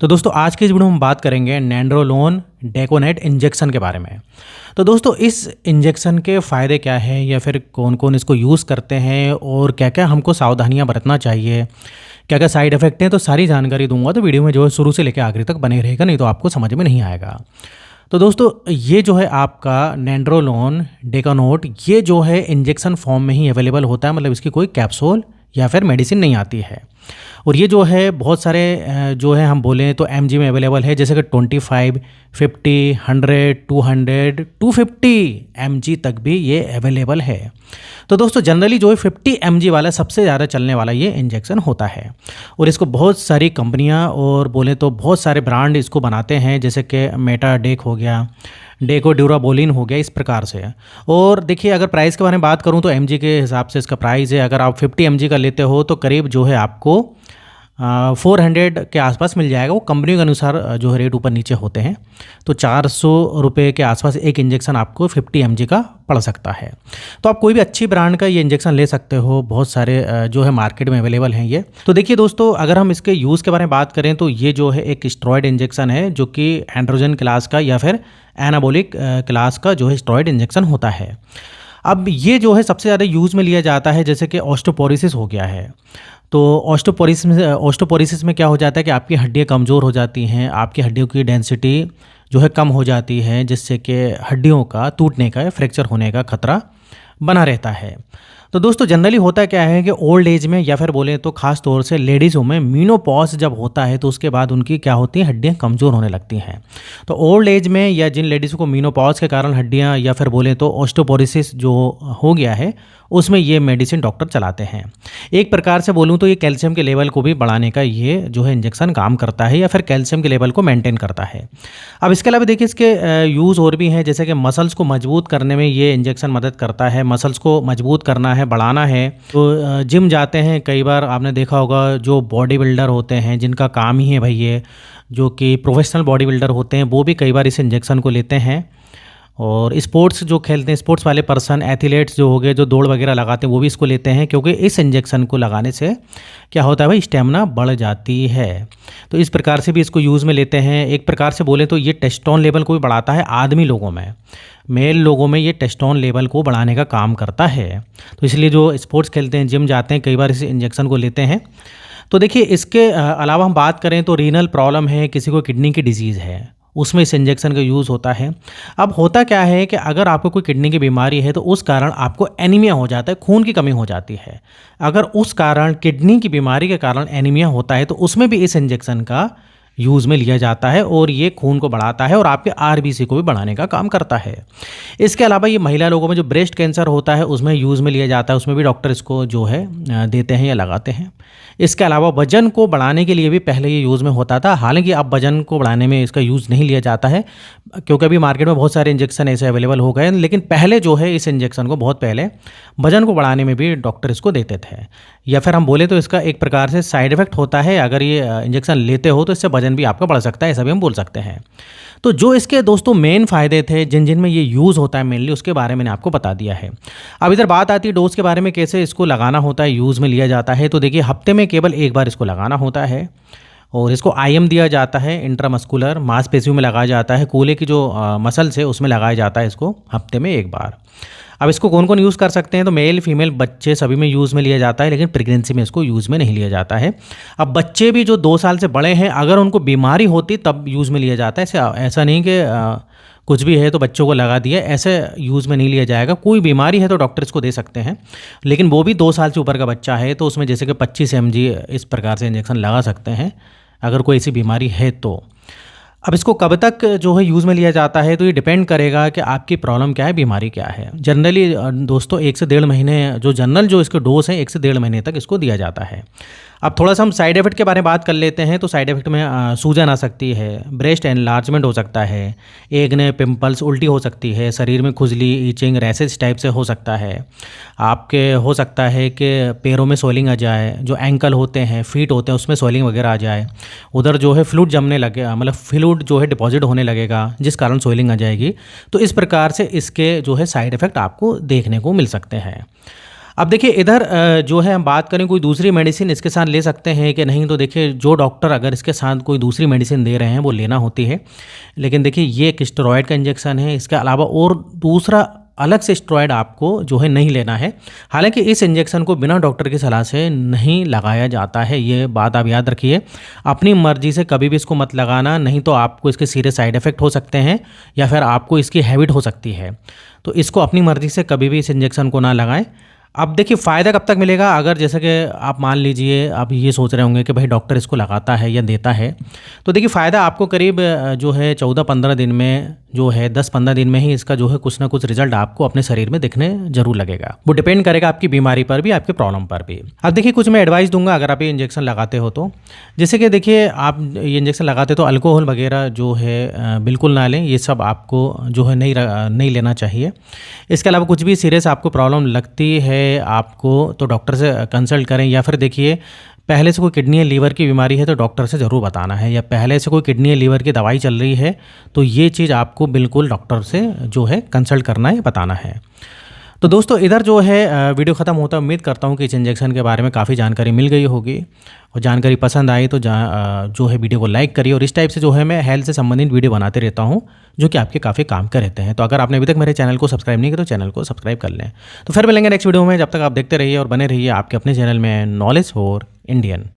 तो दोस्तों आज की इस वीडियो में हम बात करेंगे नैंड्रोलोन डेकोनेट इंजेक्शन के बारे में। तो दोस्तों इस इंजेक्शन के फ़ायदे क्या हैं या फिर कौन कौन इसको यूज़ करते हैं और क्या क्या हमको सावधानियां बरतना चाहिए, क्या क्या साइड इफ़ेक्ट हैं, तो सारी जानकारी दूंगा। तो वीडियो में जो है शुरू से लेकर आखिरी तक बने रहेगा, नहीं तो आपको समझ में नहीं आएगा। तो दोस्तों ये जो है आपका नैंड्रोलोन डेकोनोट, ये जो है इंजेक्शन फॉर्म में ही अवेलेबल होता है, मतलब इसकी कोई कैप्सूल या फिर मेडिसिन नहीं आती है। और ये जो है बहुत सारे जो है हम बोलें तो एमजी में अवेलेबल है, जैसे कि 25, 50, 100, 200, 250 एमजी तक भी ये अवेलेबल है। तो दोस्तों जनरली जो है 50 एमजी वाला सबसे ज़्यादा चलने वाला ये इंजेक्शन होता है और इसको बहुत सारी कंपनियां और बोले तो बहुत सारे ब्रांड इसको बनाते हैं, जैसे कि मेटाडेक हो गया, डेको ड्यूराबोलिन हो गया, इस प्रकार से। और देखिए अगर प्राइस के बारे में बात करूं तो एमजी के हिसाब से इसका प्राइस है, अगर आप 50 एमजी का लेते हो तो करीब जो है आपको 400 के आसपास मिल जाएगा। वो कंपनी के अनुसार जो है रेट ऊपर नीचे होते हैं। तो 400 रुपये के आसपास एक इंजेक्शन आपको 50 एमजी का पड़ सकता है। तो आप कोई भी अच्छी ब्रांड का ये इंजेक्शन ले सकते हो, बहुत सारे जो है मार्केट में अवेलेबल हैं ये। तो देखिए दोस्तों अगर हम इसके यूज़ के बारे में बात करें तो ये जो है एक स्टेरॉयड इंजेक्शन है, जो कि एंड्रोजन क्लास का या फिर एनाबोलिक क्लास का जो है स्टेरॉयड इंजेक्शन होता है। अब ये जो है सबसे ज़्यादा यूज़ में लिया जाता है, जैसे कि ऑस्टियोपोरोसिस हो गया है। तो ऑस्टियोपोरोसिस में क्या हो जाता है कि आपकी हड्डियाँ कमज़ोर हो जाती हैं, आपकी हड्डियों की डेंसिटी जो है कम हो जाती है, जिससे कि हड्डियों का टूटने का या फ्रैक्चर होने का खतरा बना रहता है। तो दोस्तों जनरली होता क्या है कि ओल्ड एज में या फिर बोलें तो ख़ास तौर से लेडीज़ों में मीनोपॉज जब होता है तो उसके बाद उनकी क्या होती हैं, हड्डियाँ कमज़ोर होने लगती हैं। तो ओल्ड एज में या जिन लेडीज़ों को मीनोपॉज के कारण हड्डियाँ या फिर बोलें तो ऑस्टियोपोरोसिस जो हो गया है, उसमें ये मेडिसिन डॉक्टर चलाते हैं। एक प्रकार से बोलूँ तो ये कैल्शियम के लेवल को भी बढ़ाने का ये जो है इंजेक्शन काम करता है या फिर कैल्शियम के लेवल को मेंटेन करता है। अब इसके अलावा देखिए इसके यूज़ और भी हैं, जैसे कि मसल्स को मजबूत करने में ये इंजेक्शन मदद करता है। मसल्स को मजबूत करना है, बढ़ाना है तो जिम जाते हैं, कई बार आपने देखा होगा जो बॉडी बिल्डर होते हैं जिनका काम ही है भाई ये, जो कि प्रोफेशनल बॉडी बिल्डर होते हैं, वो भी कई बार इस इंजेक्शन को लेते हैं। और स्पोर्ट्स जो खेलते हैं, स्पोर्ट्स वाले पर्सन, एथलीट्स जो हो गए, जो दौड़ वगैरह लगाते हैं, वो भी इसको लेते हैं, क्योंकि इस इंजेक्शन को लगाने से क्या होता है भाई, स्टेमिना बढ़ जाती है। तो इस प्रकार से भी इसको यूज़ में लेते हैं। एक प्रकार से बोले तो ये टेस्टोन लेवल को भी बढ़ाता है आदमी लोगों में, मेल लोगों में ये टेस्टोन लेवल को बढ़ाने का काम करता है। तो इसलिए जो स्पोर्ट्स खेलते हैं, जिम जाते हैं, कई बार इस इंजेक्शन को लेते हैं। तो देखिए इसके अलावा हम बात करें तो रीनल प्रॉब्लम है, किसी को किडनी की डिजीज़ है, उसमें इस इंजेक्शन का यूज़ होता है। अब होता क्या है कि अगर आपको कोई किडनी की बीमारी है तो उस कारण आपको एनीमिया हो जाता है, खून की कमी हो जाती है। अगर उस कारण किडनी की बीमारी के कारण एनीमिया होता है तो उसमें भी इस इंजेक्शन का यूज़ में लिया जाता है और ये खून को बढ़ाता है और आपके आरबीसी को भी बढ़ाने का काम करता है। इसके अलावा ये महिला लोगों में जो ब्रेस्ट कैंसर होता है उसमें यूज़ में लिया जाता है, उसमें भी डॉक्टर इसको जो है देते हैं या लगाते हैं। इसके अलावा वजन को बढ़ाने के लिए भी पहले ये यूज़ में होता था, हालांकि अब वजन को बढ़ाने में इसका यूज़ नहीं लिया जाता है, क्योंकि अभी मार्केट में बहुत सारे इंजेक्शन ऐसे अवेलेबल हो गए हैं। लेकिन पहले जो है इस इंजेक्शन को बहुत पहले वजन को बढ़ाने में भी डॉक्टर इसको देते थे। या फिर हम बोले तो इसका एक प्रकार से साइड इफ़ेक्ट होता है, अगर ये इंजेक्शन लेते हो तो इससे वजन भी आपका बढ़ सकता है, ऐसा भी हम बोल सकते हैं। तो जो इसके दोस्तों मेन फ़ायदे थे जिन जिन में ये यूज़ होता है मेनली, उसके बारे में मैंने आपको बता दिया है। अब इधर बात आती है डोज के बारे में, कैसे इसको लगाना होता है, यूज़ में लिया जाता है। तो देखिए हफ्ते में केवल एक बार इसको लगाना होता है और इसको आईएम दिया जाता है, इंट्रामस्कुलर मांसपेशियों में लगाया जाता है, कूल्हे की जो मसल्स है उसमें लगाया जाता है इसको हफ्ते में एक बार। अब इसको कौन कौन यूज़ कर सकते हैं, तो मेल फीमेल बच्चे सभी में यूज़ में लिया जाता है, लेकिन प्रेगनेंसी में इसको यूज़ में नहीं लिया जाता है। अब बच्चे भी जो 2 साल से बड़े हैं, अगर उनको बीमारी होती तब यूज़ में लिया जाता है। ऐसा नहीं कि कुछ भी है तो बच्चों को लगा दिया, ऐसे यूज़ में नहीं लिया जाएगा। कोई बीमारी है तो डॉक्टर इसको दे सकते हैं, लेकिन वो भी 2 साल से ऊपर का बच्चा है तो उसमें जैसे कि 25 mg इस प्रकार से इंजेक्शन लगा सकते हैं अगर कोई ऐसी बीमारी है तो। अब इसको कब तक जो है यूज़ में लिया जाता है, तो ये डिपेंड करेगा कि आपकी प्रॉब्लम क्या है, बीमारी क्या है। जनरली दोस्तों 1 से 1.5 महीने जो जनरल जो इसके डोज है 1 से 1.5 महीने तक इसको दिया जाता है। अब थोड़ा सा हम साइड इफ़ेक्ट के बारे में बात कर लेते हैं। तो साइड इफ़ेक्ट में सूजन आ सकती है, ब्रेस्ट एनलार्जमेंट हो सकता है, एक्ने, पिंपल्स, उल्टी हो सकती है, शरीर में खुजली, ईचिंग, रैशेस टाइप से हो सकता है। आपके हो सकता है कि पैरों में स्वेलिंग आ जाए, जो एंकल होते हैं, फीट होते हैं, उसमें स्वेलिंग वगैरह आ जाए। उधर जो है फ्लूइड जमने लगे, मतलब फ्लूइड जो है डिपॉजिट होने लगेगा, जिस कारण स्वेलिंग आ जाएगी। तो इस प्रकार से इसके जो है साइड इफ़ेक्ट आपको देखने को मिल सकते हैं। अब देखिए इधर जो है हम बात करें कोई दूसरी मेडिसिन इसके साथ ले सकते हैं कि नहीं, तो देखिए जो डॉक्टर अगर इसके साथ कोई दूसरी मेडिसिन दे रहे हैं वो लेना होती है। लेकिन देखिए ये एक स्टेरॉयड का इंजेक्शन है, इसके अलावा और दूसरा अलग से स्टेरॉयड आपको जो है नहीं लेना है। हालांकि इस इंजेक्शन को बिना डॉक्टर की सलाह से नहीं लगाया जाता है, ये बात आप याद रखिए। अपनी मर्जी से कभी भी इसको मत लगाना, नहीं तो आपको इसके सीरियस साइड इफ़ेक्ट हो सकते हैं या फिर आपको इसकी हैबिट हो सकती है। तो इसको अपनी मर्जी से कभी भी इस इंजेक्शन को ना लगाएं। अब देखिए फ़ायदा कब तक मिलेगा, अगर जैसे कि आप मान लीजिए आप ये सोच रहे होंगे कि भाई डॉक्टर इसको लगाता है या देता है, तो देखिए फ़ायदा आपको करीब जो है 14-15 दिन में जो है 10-15 दिन में ही इसका जो है कुछ ना कुछ रिजल्ट आपको अपने शरीर में दिखने जरूर लगेगा। वो डिपेंड करेगा आपकी बीमारी पर भी, आपके प्रॉब्लम पर भी। अब देखिए कुछ मैं एडवाइस दूंगा अगर आप ये इंजेक्शन लगाते हो तो। जैसे कि देखिए आप ये इंजेक्शन लगाते तो अल्कोहल वगैरह जो है बिल्कुल ना लें, ये सब आपको जो है नहीं लेना चाहिए। इसके अलावा कुछ भी सीरियस आपको प्रॉब्लम लगती है आपको तो डॉक्टर से कंसल्ट करें, या फिर देखिए पहले से कोई किडनी या लीवर की बीमारी है तो डॉक्टर से ज़रूर बताना है, या पहले से कोई किडनी या लीवर की दवाई चल रही है तो ये चीज़ आपको बिल्कुल डॉक्टर से जो है कंसल्ट करना है, बताना है। तो दोस्तों इधर जो है वीडियो ख़त्म होता है। उम्मीद करता हूँ कि इस इंजेक्शन के बारे में काफ़ी जानकारी मिल गई होगी, और जानकारी पसंद आई तो जो है वीडियो को लाइक करिए। और इस टाइप से जो है मैं हेल्थ से संबंधित वीडियो बनाते रहता हूँ जो कि आपके काफ़ी काम के रहते हैं। तो अगर आपने अभी तक मेरे चैनल को सब्सक्राइब नहीं किया तो चैनल को सब्सक्राइब कर लें। तो फिर मिलेंगे नेक्स्ट वीडियो में, जब तक आप देखते रहिए और बने रहिए आपके अपने चैनल में नॉलेज फॉर इंडियन।